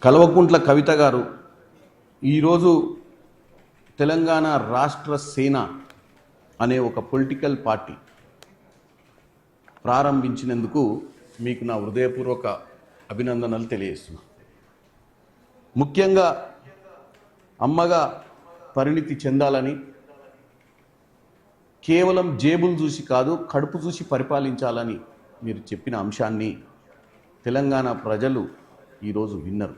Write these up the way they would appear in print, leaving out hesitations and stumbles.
కల్వకుంట్ల కవిత గారు ఈరోజు తెలంగాణ రాష్ట్ర సేన అనే ఒక పొలిటికల్ పార్టీ ప్రారంభించినందుకు మీకు నా హృదయపూర్వక అభినందనలు తెలియజేస్తున్నాను. ముఖ్యంగా అమ్మగా పరిణితి చెందాలని, కేవలం జేబులు చూసి కాదు కడుపు చూసి పరిపాలించాలని మీరు చెప్పిన అంశాన్ని తెలంగాణ ప్రజలు ఈరోజు విన్నరు.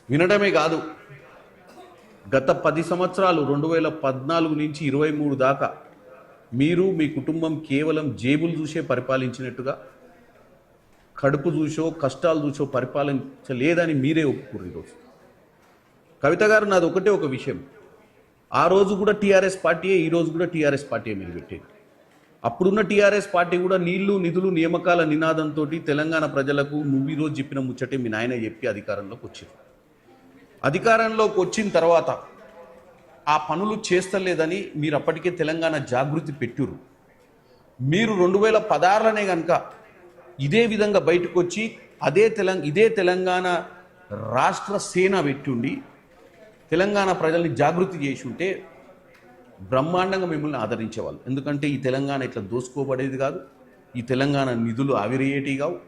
వినడమే కాదు, గత 10 సంవత్సరాలు 2014 నుంచి 23 దాకా మీరు మీ కుటుంబం కేవలం జేబులు చూసే పరిపాలించినట్టుగా, కడుపు చూసో కష్టాలు చూసో పరిపాలించలేదని మీరే ఒప్పుకోరు. ఈరోజు కవిత గారు, నాది ఒకటే ఒక విషయం, ఆ రోజు కూడా టీఆర్ఎస్ పార్టీయే, ఈరోజు కూడా టీఆర్ఎస్ పార్టీయే మీరు పెట్టేది. అప్పుడున్న టీఆర్ఎస్ పార్టీ కూడా నీళ్లు నిధులు నియామకాల నినాదంతో తెలంగాణ ప్రజలకు నువ్వు ఈరోజు చెప్పిన ముచ్చటే మీ నాయన చెప్పి అధికారంలోకి వచ్చారు. అధికారంలోకి వచ్చిన తర్వాత ఆ పనులు చేస్తలేదని మీరు అప్పటికే తెలంగాణ జాగృతి పెట్టారు. మీరు 2016లోనే కనుక ఇదే విధంగా బయటకు వచ్చి ఇదే తెలంగాణ రాష్ట్ర సేన పెట్టుండి తెలంగాణ ప్రజల్ని జాగృతి చేసి ఉంటే బ్రహ్మాండంగా మిమ్మల్ని ఆదరించేవాళ్ళు. ఎందుకంటే ఈ తెలంగాణ ఇట్లా దోసుకోబడేది కాదు, ఈ తెలంగాణ నిధులు ఆవిరయ్యేటివి కావు,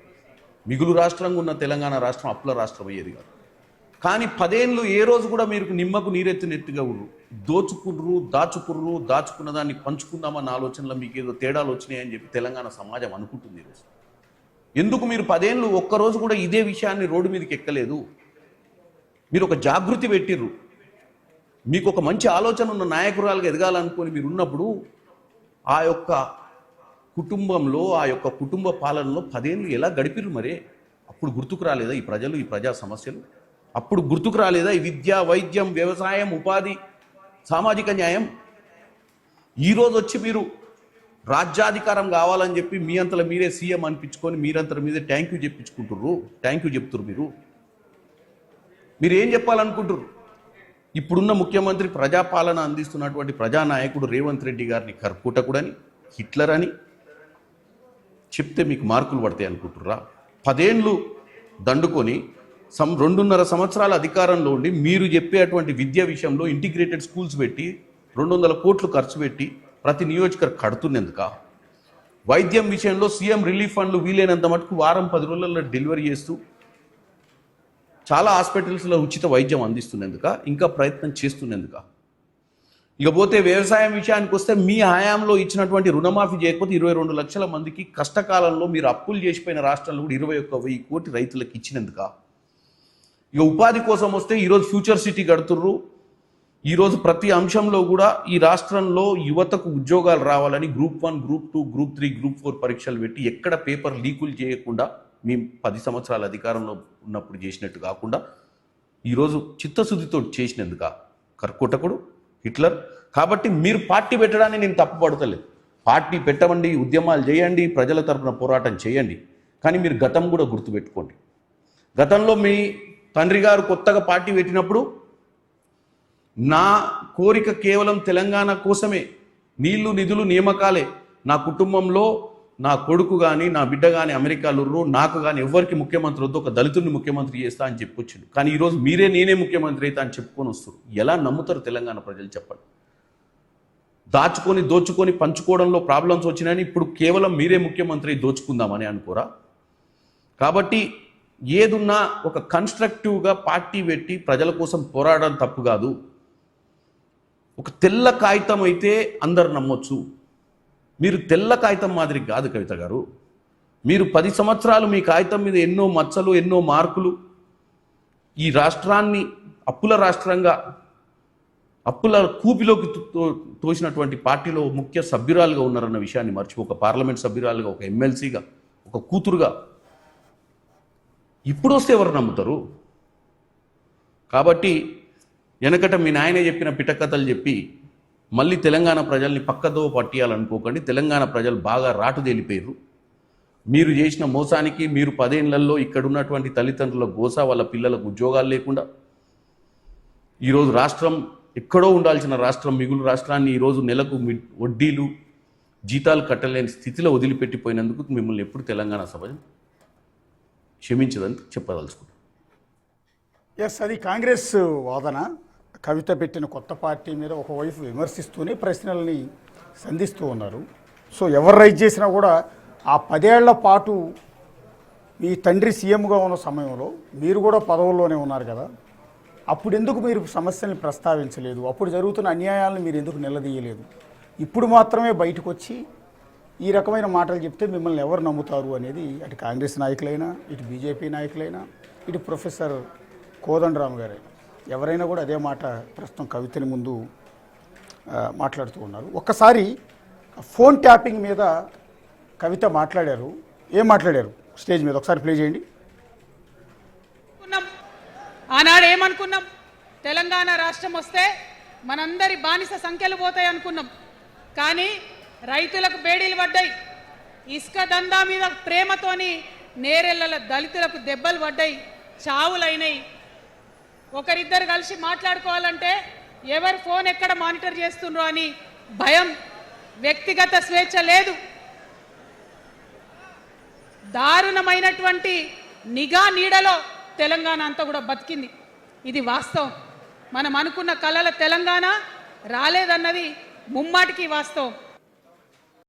మిగులు రాష్ట్రంగా ఉన్న తెలంగాణ రాష్ట్రం అప్పుల రాష్ట్రం అయ్యేది కాదు. కానీ 10 ఏళ్ళు ఏ రోజు కూడా మీరు నిమ్మకు నీరెత్తినట్టుగా దాచుకున్న దాన్ని పంచుకుందామన్న ఆలోచనలో మీకు ఏదో తేడాలు వచ్చినాయని చెప్పి తెలంగాణ సమాజం అనుకుంటుంది ఈరోజు. ఎందుకు మీరు 10 ఏళ్ళు ఒక్కరోజు కూడా ఇదే విషయాన్ని రోడ్డు మీదకి ఎక్కలేదు? మీరు ఒక జాగృతి పెట్టిర్రు, మీకు ఒక మంచి ఆలోచన ఉన్న నాయకురాలుగా ఎదగాలనుకొని మీరు ఉన్నప్పుడు ఆ యొక్క కుటుంబంలో, ఆ యొక్క కుటుంబ పాలనలో 10 ఏళ్ళు ఎలా గడిపిర్రు? మరే అప్పుడు గుర్తుకు రాలేదా ఈ ప్రజలు, ఈ ప్రజా సమస్యలు? అప్పుడు గుర్తుకు రాలేదా ఈ విద్య, వైద్యం, వ్యవసాయం, ఉపాధి, సామాజిక న్యాయం? ఈరోజు వచ్చి మీరు రాజ్యాధికారం కావాలని చెప్పి మీ అంతలో మీరే సీఎం అనిపించుకొని మీరంతలో మీదే థ్యాంక్ యూ చెప్తున్నారు. మీరు ఏం చెప్పాలనుకుంటున్నారు? ఇప్పుడున్న ముఖ్యమంత్రి ప్రజాపాలన అందిస్తున్నటువంటి ప్రజానాయకుడు రేవంత్ రెడ్డి గారిని కర్కూటకుడని, హిట్లర్ అని చెప్తే మీకు మార్కులు పడతాయి అనుకుంటుర్రా? 10 ఏళ్ళు దండుకొని 2.5 సంవత్సరాల అధికారంలో ఉండి మీరు చెప్పేటువంటి విద్య విషయంలో ఇంటిగ్రేటెడ్ స్కూల్స్ పెట్టి 200 కోట్లు ఖర్చు పెట్టి ప్రతి నియోజకవర్గం కడుతున్నందుక? వైద్యం విషయంలో సీఎం రిలీఫ్ ఫండ్లు వీలైనంత మటుకు వారం 10 రోజులలో డెలివరీ చేస్తూ చాలా హాస్పిటల్స్లో ఉచిత వైద్యం అందిస్తున్నందుక, ఇంకా ప్రయత్నం చేస్తున్నందుక? ఇకపోతే వ్యవసాయం విషయానికి వస్తే మీ హయాంలో ఇచ్చినటువంటి రుణమాఫీ చేయకపోతే 22 లక్షల మందికి కష్టకాలంలో మీరు అప్పులు చేసిపోయిన రాష్ట్రాల్లో కూడా 21,000 కోటి రైతులకు ఇచ్చినందుక? ఇక ఉపాధి కోసం వస్తే ఈరోజు ఫ్యూచర్ సిటీ కడుతుర్రు. ఈరోజు ప్రతి అంశంలో కూడా ఈ రాష్ట్రంలో యువతకు ఉద్యోగాలు రావాలని గ్రూప్ 1, గ్రూప్ 2, గ్రూప్ 3, గ్రూప్ 4 పరీక్షలు పెట్టి ఎక్కడ పేపర్ లీకులు చేయకుండా మేము 10 సంవత్సరాల అధికారంలో ఉన్నప్పుడు చేసినట్టు కాకుండా ఈరోజు చిత్తశుద్ధితో చేసినందుక కర్కోటకుడు, హిట్లర్? కాబట్టి మీరు పార్టీ పెట్టడాన్ని నేను తప్పుపడతలేదు. పార్టీ పెట్టమండి, ఉద్యమాలు చేయండి, ప్రజల తరపున పోరాటం చేయండి. కానీ మీరు గతం కూడా గుర్తుపెట్టుకోండి. గతంలో మీ తండ్రి గారు కొత్తగా పార్టీ పెట్టినప్పుడు నా కోరిక కేవలం తెలంగాణ కోసమే, నీళ్లు నిధులు నియామకాలే, నా కుటుంబంలో నా కొడుకు కానీ నా బిడ్డ కానీ అమెరికాలో నాకు కానీ ఎవరికి ముఖ్యమంత్రి వద్దు, ఒక దళితుడిని ముఖ్యమంత్రి చేస్తా అని చెప్పొచ్చిండు. కానీ ఈరోజు నేనే ముఖ్యమంత్రి అవుతా అని చెప్పుకొని వస్తారు. ఎలా నమ్ముతారు తెలంగాణ ప్రజలు చెప్పండి? దోచుకొని పంచుకోవడంలో ప్రాబ్లమ్స్ వచ్చినాయని ఇప్పుడు కేవలం మీరే ముఖ్యమంత్రి దోచుకుందామని అనుకోరా? కాబట్టి ఏదున్నా ఒక కన్స్ట్రక్టివ్గా పార్టీ పెట్టి ప్రజల కోసం పోరాడడం తప్పు కాదు. ఒక తెల్ల కాగితం అయితే అందరు నమ్మొచ్చు, మీరు తెల్ల కాగితం మాదిరి కాదు కవిత గారు. మీరు 10 సంవత్సరాలు మీ కాగితం మీద ఎన్నో మచ్చలు, ఎన్నో మార్కులు, ఈ రాష్ట్రాన్ని అప్పుల రాష్ట్రంగా, అప్పుల కూపిలోకి తోసినటువంటి పార్టీలో ముఖ్య సభ్యురాలుగా ఉన్నారన్న విషయాన్ని ఒక పార్లమెంట్ సభ్యురాలుగా, ఒక ఎమ్మెల్సీగా, ఒక కూతురుగా ఇప్పుడు వస్తే ఎవరు నమ్ముతారు? కాబట్టి వెనకట మీ నాయనే చెప్పిన పిటకథలు చెప్పి మళ్ళీ తెలంగాణ ప్రజల్ని పక్కదో పట్టియాలనుకోకండి. తెలంగాణ ప్రజలు బాగా రాటుదేలిపోయారు. మీరు చేసిన మోసానికి మీరు 10 ఏళ్లలో ఇక్కడ ఉన్నటువంటి తల్లిదండ్రుల గోస, వాళ్ళ పిల్లలకు ఉద్యోగాలు లేకుండా ఈరోజు రాష్ట్రం ఎక్కడో ఉండాల్సిన రాష్ట్రం, మిగులు రాష్ట్రాన్ని ఈరోజు నెలకు వడ్డీలు, జీతాలు కట్టలేని స్థితిలో వదిలిపెట్టిపోయినందుకు మిమ్మల్ని ఎప్పుడు తెలంగాణ సమాజం క్షమించదని చెప్పదలుచుకుంటాను. ఎస్, అది కాంగ్రెస్ వాదన. కవిత పెట్టిన కొత్త పార్టీ మీద ఒకవైపు విమర్శిస్తూనే ప్రశ్నల్ని సంధిస్తూ ఉన్నారు. సో ఎవరు రైజ్ చేసినా కూడా ఆ 10 ఏళ్ల పాటు మీ తండ్రి సీఎంగా ఉన్న సమయంలో మీరు కూడా పదవుల్లోనే ఉన్నారు కదా, అప్పుడు ఎందుకు మీరు సమస్యల్ని ప్రస్తావించలేదు? అప్పుడు జరుగుతున్న అన్యాయాలను మీరు ఎందుకు నిలదీయలేదు? ఇప్పుడు మాత్రమే బయటకు వచ్చి ఈ రకమైన మాటలు చెప్తే మిమ్మల్ని ఎవరు నమ్ముతారు అనేది అటు కాంగ్రెస్ నాయకులైనా, ఇటు బీజేపీ నాయకులైనా, ఇటు ప్రొఫెసర్ కోదండరామ్ గారైనా ఎవరైనా కూడా అదే మాట ప్రస్తుతం కవితని ముందు మాట్లాడుతూ ఉన్నారు. ఒక్కసారి ఫోన్ ట్యాపింగ్ మీద కవిత మాట్లాడారు. ఏం మాట్లాడారు స్టేజ్ మీద ఒకసారి ప్లే చేయండి. ఆనాడు ఏమనుకున్నాం? తెలంగాణ రాష్ట్రం వస్తే మనందరి బానిస సంఖ్యలు పోతాయి అనుకున్నాం. కానీ రైతులకు బేడీలు పడ్డాయి, ఇసుక దందా మీద ప్రేమతోని నేరెళ్ళ దళితులకు దెబ్బలు పడ్డాయి, చావులైనాయి. ఒకరిద్దరు కలిసి మాట్లాడుకోవాలంటే ఎవరు ఫోన్ ఎక్కడ మానిటర్ చేస్తుండ్రో అని భయం, వ్యక్తిగత స్వేచ్ఛ లేదు. దారుణమైనటువంటి నిఘా నీడలో తెలంగాణ అంతా కూడా బతికింది. ఇది వాస్తవం. మనం అనుకున్న కలల తెలంగాణ రాలేదన్నది ముమ్మాటికి వాస్తవం.